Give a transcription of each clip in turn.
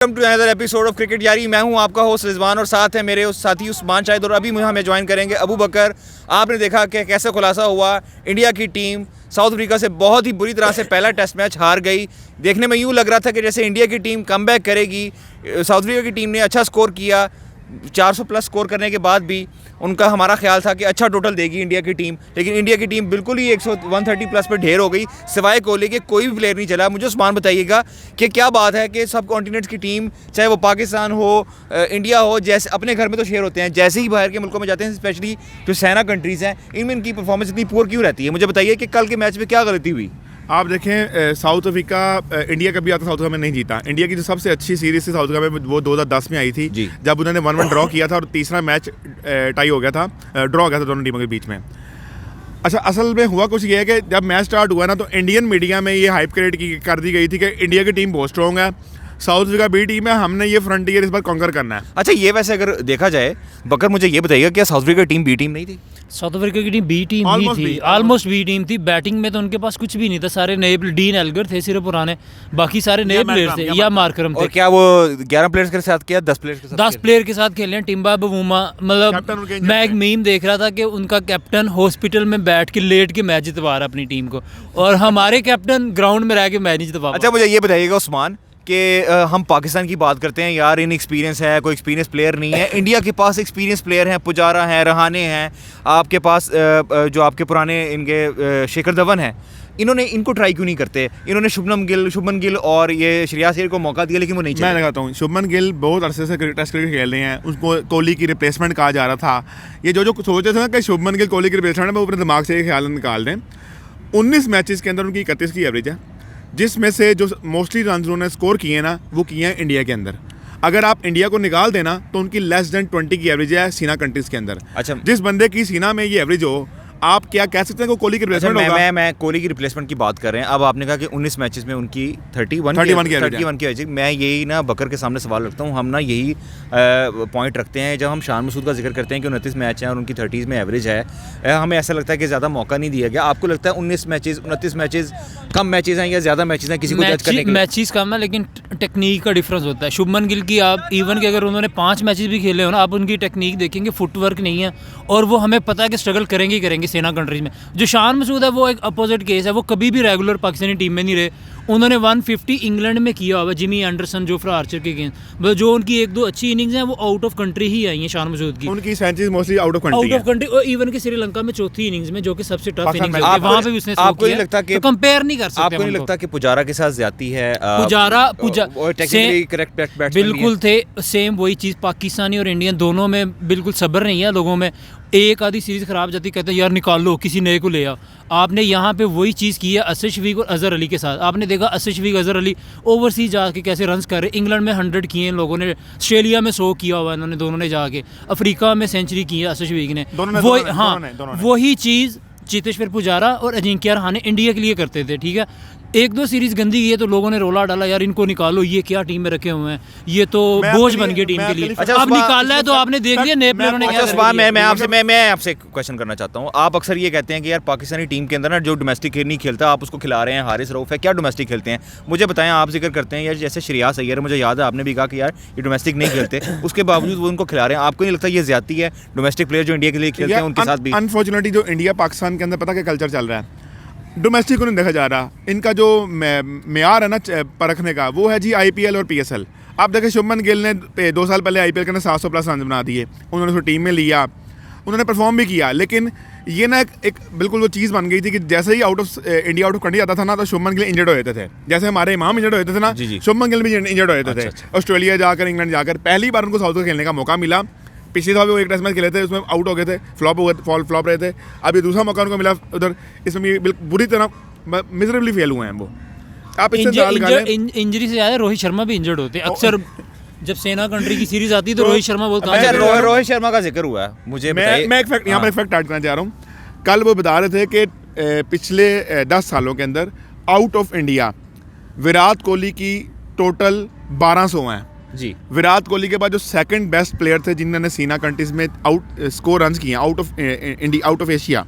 Welcome to another episode of cricket Yaari. मैं हूं आपका होस्ट रिजवान और साथ है मेरे साथी उस्मान शाहिद और अभी हमें ज्वाइन करेंगे अबू बकर। आपने देखा कि कैसे खुलासा हुआ, इंडिया की टीम साउथ अफ्रीका से बहुत ही बुरी तरह से पहला टेस्ट मैच हार गई। देखने में यूँ लग रहा था कि जैसे इंडिया की टीम कमबैक करेगी। साउथ अफ्रीका की टीम ने अच्छा स्कोर किया, 400 प्लस स्कोर करने के बाद भी उनका हमारा ख्याल था कि अच्छा टोटल देगी इंडिया की टीम, लेकिन इंडिया की टीम बिल्कुल ही 130 प्लस पर ढेर हो गई। सिवाय कोहली के कोई भी प्लेयर नहीं चला। मुझे उस्मान बताइएगा कि क्या बात है कि सब कॉन्टिनेंट्स की टीम, चाहे वो पाकिस्तान हो, इंडिया हो, जैसे अपने घर में तो शेयर होते हैं, जैसे ही बाहर के मुल्कों में जाते हैं, स्पेशली जो सैना कंट्रीज़ हैं, इनमें इनकी परफॉर्मेंस इतनी पुअर क्यों रहती है? मुझे बताइए कि कल के मैच में क्या गलती हुई? आप देखें, साउथ अफ्रीका इंडिया कभी आता साउथ अफ्रीका में नहीं जीता। इंडिया की जो सबसे अच्छी सीरीज थी साउथ अफ्रीका में वो 2010 में आई थी, जब उन्होंने 1-1 ड्रॉ किया था और तीसरा मैच टाई हो गया था, ड्रॉ हो गया था दोनों टीमों के बीच में। अच्छा, असल में हुआ कुछ ये है कि जब मैच स्टार्ट हुआ ना, तो इंडियन मीडिया में ये हाइप क्रिएट कर दी गई थी कि इंडिया की टीम बहुत स्ट्रॉन्ग है, साउथ अफ्रीका बी टीम है, हमने ये फ्रंटियर इस बार कॉन्कर करना है। अच्छा, ये वैसे अगर देखा जाए बकर, मुझे ये बताइएगा क्या साउथ अफ्रीका की टीम बी टीम नहीं थी? साउथ अफ्रीका की टीम बी टीम ही थी, ऑलमोस्ट बी टीम थी। बैटिंग में तो उनके पास कुछ भी नहीं था, सारे नए डीन एल्गर थे सिर्फ पुराने, बाकी सारे नए प्लेयर थे या मार्करम थे। और क्या वो 11 प्लेयर्स के साथ किया, 10 प्लेयर्स के साथ? 10 प्लेयर के साथ खेले हैं। टिम्बा बवूमा, मतलब मैं एक मीम देख रहा था कि उनका कैप्टन हॉस्पिटल में बैठ के लेट के मैच जितवा रहा अपनी टीम को, और हमारे कैप्टन ग्राउंड में रह के मैच नहीं जितवा। अच्छा, मुझे ये बताइएगा उस्मान कि हम पाकिस्तान की बात करते हैं यार, इन एक्सपीरियंस है, कोई एक्सपीरियंस प्लेयर नहीं है। इंडिया के पास एक्सपीरियंस प्लेयर हैं, पुजारा हैं, रहाने हैं, आपके पास जो आपके पुराने इनके शेखर धवन हैं, इन्होंने इनको ट्राई क्यों नहीं करते? इन्होंने शुभमन गिल और ये श्रेयस अय्यर को मौका दिया, लेकिन वो नहीं चले। मैं लगाता हूँ, शुभमन गिल बहुत अरसे से टेस्ट क्रिकेट खेल रहे हैं, उसको कोहली की रिप्लेसमेंट कहा जा रहा था। ये जो सोचते थे ना कि शुभमन गिल कोहली की रिप्लेसमेंट है, वो अपने दिमाग से ये ख्याल निकाल दें। 19 मैचेस के अंदर उनकी 31 की एवरेज है, जिसमें से जो मोस्टली रन उन्होंने स्कोर किए ना, वो किए हैं इंडिया के अंदर। अगर आप इंडिया को निकाल देना तो उनकी लेस देन 20 की एवरेज है सीना कंट्रीज के अंदर। अच्छा, जिस बंदे की सीना में ये एवरेज हो, आप क्या कह सकते हैं कि कोहली की रिप्लेसमेंट होगा? मैं कोहली की रिप्लेसमेंट की बात कर रहे हैं। अब आपने कहा कि 19 मैचेस में उनकी 31 की एवरेज। मैं यही ना बकर के सामने सवाल रखता हूँ। हम ना यही पॉइंट रखते हैं जब हम शान मसूद का जिक्र करते हैं कि 29 मैच हैं और उनकी 30 में एवरेज है, हमें ऐसा लगता है कि ज़्यादा मौका नहीं दिया गया। आपको लगता है 19 मैचेस 29 मैचेस कम मैचेस हैं या ज़्यादा मैचेस हैं? किसी को जज करने के लिए मैचेस कम है, लेकिन टेक्निक का डिफरेंस होता है। शुभमन गिल की आप इवन कि अगर उन्होंने 5 मैचेस भी खेले हो ना, आप उनकी टेक्निक देखेंगे, फुटवर्क नहीं है, और वो हमें पता है कि स्ट्रगल करेंगे ही करेंगे सेना कंट्रीज में। जो शान मसूद है वो एक अपोजिट केस है, वो कभी भी रेगुलर पाकिस्तानी टीम में नहीं रहे। उन्होंने 150 इंग्लैंड में किया हुआ, जिमी एंडरसन, जोफ्रा आर्चर के गेंद, मतलब जो उनकी 1-2 अच्छी इनिंग्स हैं वो आउट ऑफ कंट्री ही आई हैं शान मसूद की। उनकी centuries mostly out of country और इवन कि श्रीलंका में चौथी इनिंग्स में, जो कि सबसे टफ इनिंग्स है, वहां पे भी उसने आपको नहीं लगता कि कंपेयर नहीं कर सकते? आपको नहीं लगता कि पुजारा के साथ ज्यादती है? बिल्कुल थे, सेम वही चीज़। पाकिस्तानी और इंडियन दोनों में बिल्कुल सब्र नहीं है लोगों में। एक आधी सीरीज़ ख़राब जाती, कहते हैं यार निकाल लो, किसी नए को ले आओ। आपने यहाँ पे वही चीज़ की है असद शफीक और अजहर अली के साथ। आपने देखा असद शफीक, अजहर अली ओवरसीज जाके कैसे रन्स कर रहे। इंग्लैंड में 100 किए इन लोगों ने, ऑस्ट्रेलिया में 100 किया हुआ इन्होंने दोनों ने जाके, अफ्रीका में सेंचुरी की है असद शफीक ने। वही चीज़ चेतेश्वर पुजारा और अजिंक्य रहाणे इंडिया के लिए करते थे। ठीक है, 1-2 सीरीज गंदी की है तो लोगों ने रोला डाला, यार इनको निकालो, ये क्या टीम में रखे हुए हैं, ये तो बोझ बन गए टीम के लिए। अच्छा, अब निकालना है तो आपने देख लिया नए प्लेयरों ने क्या किया। मैं आपसे क्वेश्चन करना चाहता हूँ। आप अक्सर ये कहते हैं कि यार पाकिस्तानी टीम के अंदर ना जो डोमेस्टिक नहीं खेलता, आप उसको खिला रहे हैं। हारिस रऊफ है, क्या डोमेस्टिक खेलते हैं? मुझे बताएं। आप जिक्र करते हैं यार जैसे श्रेयस अय्यर, मुझे याद है आपने भी कहा कि यार ये डोमेस्टिक नहीं खेलते, उसके बावजूद वो उनको खिला रहे हैं। आपको नहीं लगता ये ज्यादती है? डोमेस्टिक प्लेयर जो इंडिया के लिए खेलते हैं उनके साथ भी अनफॉर्चुनेटली जो इंडिया पाकिस्तान के अंदर पता क्या कल्चर चल रहा है, डोमेस्टिक को नहीं देखा जा रहा। इनका जो मेयार है ना परखने का, वो है जी IPL और PSL। आप देखें, शुभमन गिल ने 2 साल पहले IPL के अंदर 700 प्लस रन बना दिए, उन्होंने उसको टीम में लिया, उन्होंने परफॉर्म भी किया। लेकिन ये ना एक बिल्कुल वो चीज़ बन गई थी कि जैसे ही इंडिया आउट ऑफ कंट्री आता था ना, तो शुभमन गिल इंजर्ड हो जाते थे। जैसे हमारे इमाम इंजर्ड हो जाते थे ना, शुभमन गिल भी इंजर्ड हो जाते थे। ऑस्ट्रेलिया जाकर, इंग्लैंड जाकर, पहली बार उनको साउथ को खेलने का मौका मिला। पिछले दफा भी वो एक टेस्ट मैच खेले थे, उसमें आउट हो गए थे, फ्लॉप रहे थे। अब ये दूसरा मौका उनको मिला उधर, इसमें बुरी तरह मिजरेबली फेल हुए हैं वो। आप इंजरी से ज़्यादा रोहित शर्मा भी इंजर्ड होते हैं अक्सर। जब सेना कंट्री की सीरीज आती है तो रोहित शर्मा बोलता है। रोहित शर्मा का जिक्र हुआ है, मुझे मैं यहाँ पर एक फैक्ट ऐड करना चाह रहा हूँ। कल वो बता रहे थे कि पिछले 10 सालों के अंदर out of India Virat Kohli की टोटल 1200 हैं जी। विराट कोहली के बाद जो सेकंड बेस्ट प्लेयर थे जिन्होंने सीना कंट्रीज में स्कोर रन्स किए आउट ऑफ एशिया,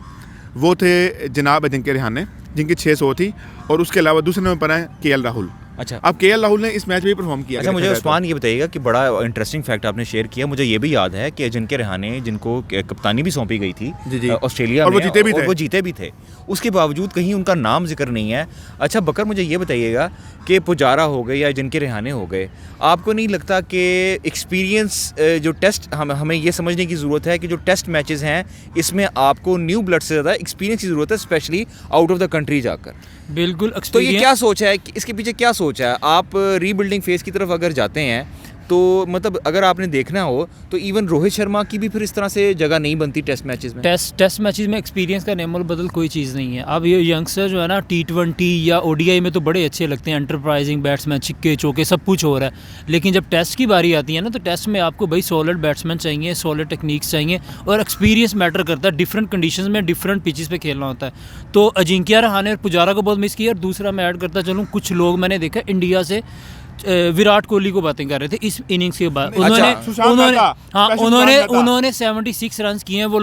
वो थे जनाब अजिंक्य रहाणे, जिनकी 600 थी, और उसके अलावा दूसरे नंबर पर हैं KL राहुल। अच्छा। अब केएल राहुल ने इस मैच में भी परफॉर्म किया। अच्छा, मुझे देखा जाए तो। उस्मान ये बताइएगा कि बड़ा इंटरेस्टिंग फैक्ट आपने शेयर किया। मुझे ये भी याद है कि अजिंक्य रहाणे जिनको कप्तानी भी सौंपी गई थी जी, जी। ऑस्ट्रेलिया और में, वो जीते भी थे। और वो जीते भी थे, उसके बावजूद कहीं उनका नाम जिक्र नहीं है। अच्छा बकर, मुझे ये बताइएगा कि पुजारा हो गए या अजिंक्य रहाणे हो गए, आपको नहीं लगता कि एक्सपीरियंस जो टेस्ट हमें ये समझने की ज़रूरत है कि जो टेस्ट मैचेस हैं इसमें आपको न्यू ब्लड से ज़्यादा एक्सपीरियंस की ज़रूरत है, specially out of the country जाकर। बिल्कुल तो ये एक्सपीरियंस क्या सोच है, इसके पीछे क्या सोच है? आप रीबिल्डिंग फेज की तरफ अगर जाते हैं तो मतलब अगर आपने देखना हो तो इवन रोहित शर्मा की भी फिर इस तरह से जगह नहीं बनती टेस्ट मैचेस में। टेस्ट मैचेस में एक्सपीरियंस का नेमल बदल कोई चीज़ नहीं है। अब ये यंगस्टर जो है ना T20 या ODI में तो बड़े अच्छे लगते हैं, एंटरप्राइजिंग बैट्समैन, छिक्के चौके सब कुछ हो रहा है, लेकिन जब टेस्ट की बारी आती है ना तो टेस्ट में आपको भाई सॉलिड बैट्समैन चाहिए, सॉलिड टेक्निक्स चाहिए और एक्सपीरियंस मैटर करता है। डिफरेंट कंडीशंस में डिफरेंट पिचेस पे खेलना होता है। तो अजिंक्य रहाणे और पुजारा को बहुत मिस किया। और दूसरा मैं ऐड करता चलूँ, कुछ लोग मैंने देखा इंडिया से विराट कोहली को बातें कर रहे थे इस इनिंग्स के बाद। उन्होंने 76 रन किए हैं। वो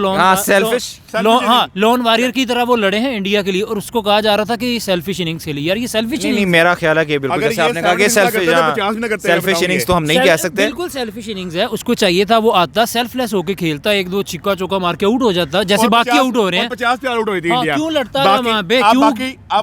लॉन वॉरियर की तरह वो लड़े हैं इंडिया के लिए, और उसको कहा जा रहा था कि ये सेल्फिश इनिंग्स खेली। यार ये सेल्फिश नहीं, मेरा ख्याल है कि बिल्कुल जैसे आपने कहा कि सेल्फिश इनिंग्स तो हम नहीं कह सकते। बिल्कुल सेल्फिश इनिंग्स है। उसको चाहिए था वो आता साइलेंस होके खेलता, एक दो छिक्का चौका मार के आउट हो जाता, जैसे बाकी आउट हो रहे हैं। 50 पे आउट हुई थी इंडिया। क्यों लड़ता है वहां पे, क्यों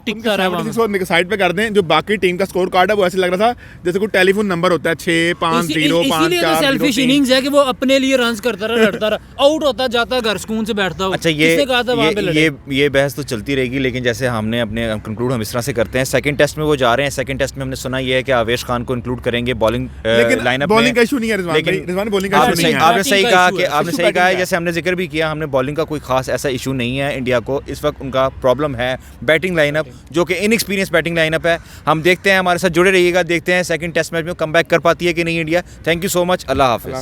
टिकता रहा वहां पे? साइड पे कर दें, जो बाकी टीम का स्कोर कार्ड है वो ऐसे लग रहा था जैसे कोई टेलीफोन नंबर होता है 6 5 0 5 इसीलिए तो 4 सेल्फिश इनिंग्स है कि वो अपने लिए रन्स करता रहा, लड़ता रहा, आउट होता जाता, घर सुकून से बैठता हो। अच्छा, किसने कहा था वहां पे लड़े? ये बहस तो चलती रहेगी, लेकिन जैसे हमने अपने कंक्लूड हम इस तरह से करते हैं। सेकंड टेस्ट में वो जा रहे हैं, सेकंड टेस्ट में हमने सुना ये है कि आवेश खान को इंक्लूड करेंगे बॉलिंग लाइनअप में। बॉलिंग का इशू नहीं है रिजवान भाई, रिजवान बॉलिंग का इशू नहीं है। आपने सही कहा कि आपने इशू सही कहा है, बैटिंग जैसे हमने जिक्र भी किया, हमने बॉलिंग का कोई खास ऐसा इशू नहीं है इंडिया को इस वक्त। उनका प्रॉब्लम है बैटिंग लाइनअप, जो कि इनएक्सपीरियंस बैटिंग लाइनअप है। हम देखते हैं, हमारे साथ जुड़े रहिएगा, देखते हैं सेकंड टेस्ट मैच में कम बैक कर पाती है कि नहीं India. Thank you so much, अल्लाह हाफिज़।